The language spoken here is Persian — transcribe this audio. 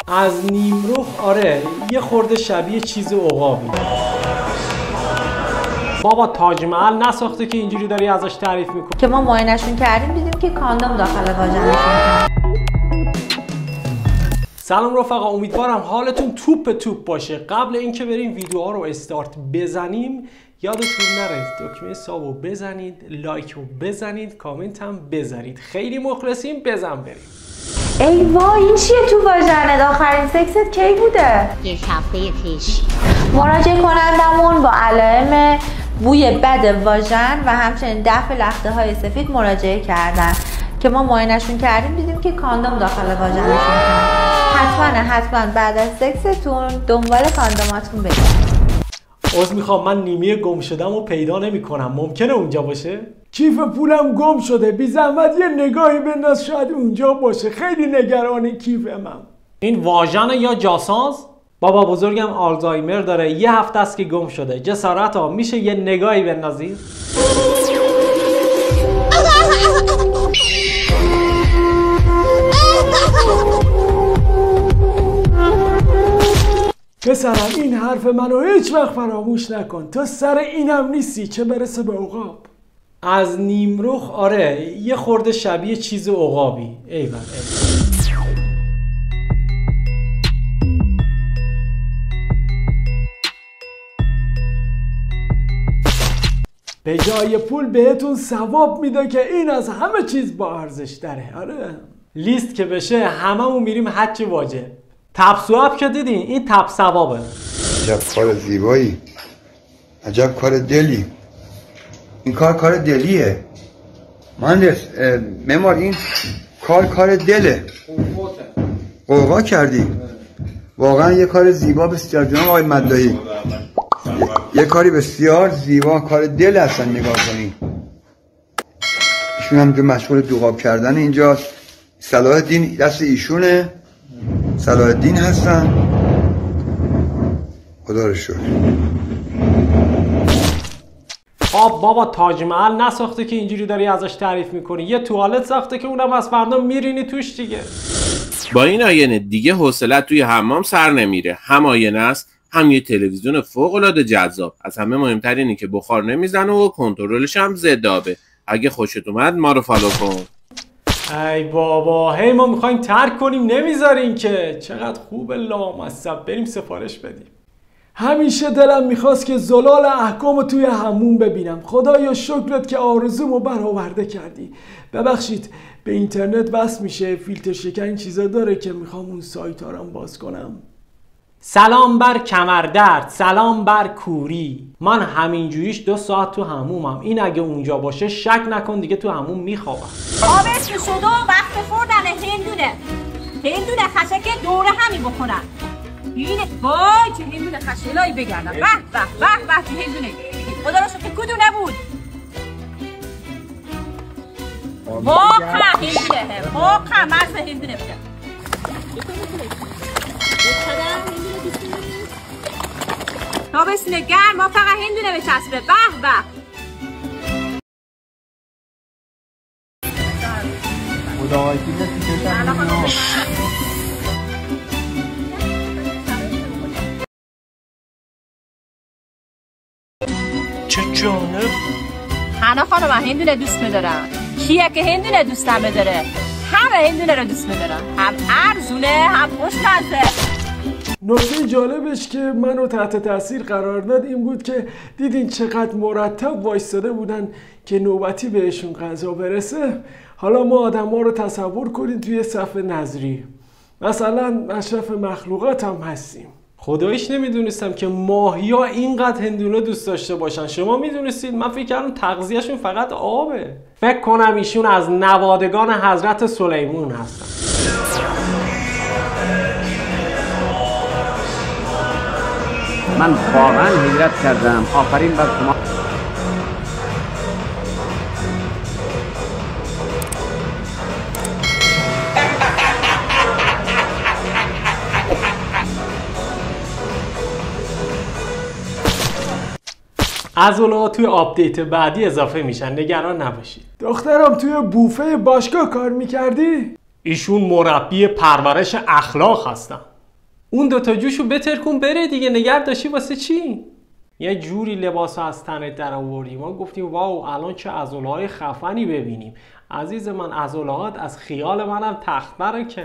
از نیمرخ آره یه خورده شبیه چیز عقابی. بابا تاج محل نساخته که اینجوری داری ازش تعریف میکنی. که ما معاینه‌شون کردیم دیدیم که کاندوم داخل واژنشون. سلام رفقا، امیدوارم حالتون توپ باشه. قبل اینکه بریم ویدیوها رو استارت بزنیم یادتون نره دکمه سابو بزنید، لایک رو بزنید، کامنت هم بذارید. خیلی مخلصیم. بزن بریم. ای وای این چیه تو واژن؟ آخرین سکست کی بوده؟ یک هفته پیش. مراجعه کنندمون با علائم بوی بد واژن و همچنین دفع لخته های سفید مراجعه کردن که ما معاینه‌شون کردیم دیدیم که کاندوم داخل واژنشون هست. حتما بعد از سکستون دنبال کاندوماتون برید. عذر میخوام من نیمه گم شدم و پیدا نمیکنم. ممکنه اونجا باشه؟ کیف پولم گم شده. بی زحمت یه نگاهی بنداز شاید اونجا باشه. خیلی نگران کیفمم. این واژن یا جاساز؟ بابا بزرگم آلزایمر داره. یه هفته است که گم شده. جسارت ها میشه یه نگاهی بندازی؟ پسرم این حرف منو هیچ وقت فراموش نکن. تو سر اینم نیستی چه برسه به عقاب. از نیمرخ آره یه خورده شبیه چیز عقابی. ایول. به جای پول بهتون ثواب میده که این از همه چیز با ارزش داره. آره لیست که بشه هممون میریم حج واجب. تب ثواب که دیدین این تب ثوابه. عجب کار زیبایی، عجب کار دلی. این کار دلیه مهندس معمار. این کار دله. قوقا کردی واقعا. یه کار زیبا بسیار جناب آقای مداحی. یه کاری بسیار زیبا، کار دل هستن. نگاه کنی ایشون هم که مشغول دوغاب کردن اینجاست. صلاح الدین دست ایشونه. صلاح الدین هستن. خدا رو شکر. بابا تاج محل نساخته که اینجوری داری ازش تعریف میکنی. یه توالت ساخته که اونم از فردا میرینی توش دیگه. با این آینه دیگه حوصلت توی حمام سر نمیره. هم آینه است هم یه تلویزیون فوق العاده جذاب. از همه مهمتر اینه که بخار نمیزنه و کنترلش هم ضد آبه. اگه خوشت اومد ما رو فالو کن. ای بابا هی ما میخوایم ترک کنیم نمیذارین که. چقدر خوبه لامصب. بریم سفارش بدیم. همیشه دلم میخواست که زلال احکامو توی حموم ببینم. خدایا شکرت که آرزومو برآورده کردی. ببخشید به اینترنت وصل میشه فیلتر شکن این چیزا داره که میخوام اون سایت ها رو باز کنم. سلام بر کمردرد، سلام بر کوری. من همینجوریش 2 ساعت تو حمومم. این اگه اونجا باشه شک نکن دیگه تو حموم میخوابم. آبش شد و وقت خوردن هندونه خشک دوره همی بکنن. اینه وای چه هندونه خشلایی بگردن. به چه هندونه. خدا رو شکر کدوم نبود. واقعا هندونه. واقعا مرز هندونه بگم. تابستون گرم ما فقط هندونه بچسبه. به چه جانب. حنا خانم هندونه دوست میدارم. کیه که هندونه دوست نداره؟ همه هندونه رو دوست میدارم. هم ارزونه هم خوشمزه. نکته جالبش که منو تحت تاثیر قرار داد این بود که دیدین چقدر مرتب وایستاده بودن که نوبتی بهشون غذا برسه. حالا ما آدم ها رو تصور کنین توی صف نظری. مثلا اشرف مخلوقات هم هستیم. خداییش نمیدونستم که ماهیا اینقدر هندونه دوست داشته باشن. شما میدونستید؟ من فکر کردم تغذیهشون فقط آبه. فکر کنم ایشون از نوادگان حضرت سلیمان هستن. من واقعا حیرت کردم. آفرین بر شما. عضله‌ها توی آپدیت بعدی اضافه میشن. نگران نباشید. دخترم توی بوفه باشگاه کار میکردی؟ ایشون مربی پرورش اخلاق هستن. اون دوتا جوشو بترکون بره دیگه، نگرد داشتی واسه چی؟ یه جوری لباس از تنت در آوردیم، ما گفتیم واو الان چه عضله‌های خفنی ببینیم. عزیز من عضلات از خیال منم تخت برکن.